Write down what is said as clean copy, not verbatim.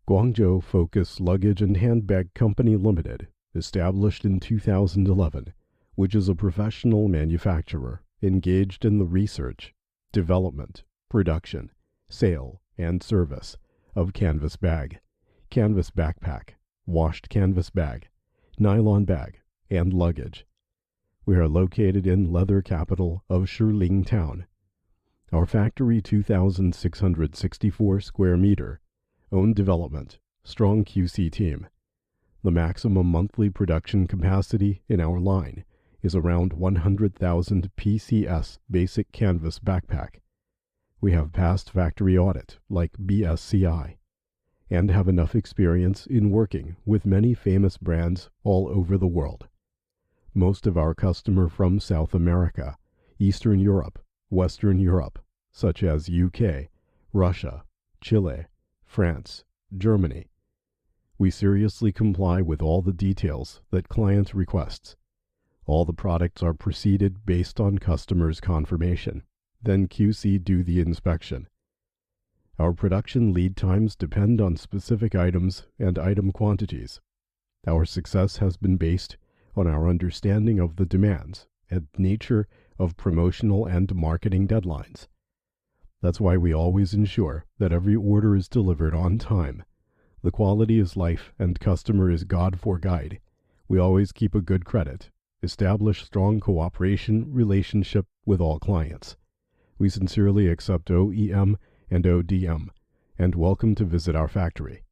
Guangzhou Focus Luggage and Handbag Company Limited, established in 2011, which is a professional manufacturer engaged in the research, development, production, sale, and service of canvas bag, canvas backpack, washed canvas bag, nylon bag, and luggage. We are located in leather capital of Shiling Town. Our factory 2,664 square meter, own development, strong QC team. The maximum monthly production capacity in our line is around 100,000 PCS basic canvas backpack. We have passed factory audit like BSCI and have enough experience in working with many famous brands all over the world. Most of our customers from South America, Eastern Europe, Western Europe, such as UK, Russia, Chile, France, Germany. We seriously comply with all the details that client requests. All the products are proceeded based on customer's confirmation. Then QC do the inspection. Our production lead times depend on specific items and item quantities. Our success has been based on our understanding of the demands and nature of promotional and marketing deadlines. That's why we always ensure that every order is delivered on time. The quality is life and customer is God for guide. We always keep a good credit, establish strong cooperation relationship with all clients. We sincerely accept OEM and ODM, and welcome to visit our factory.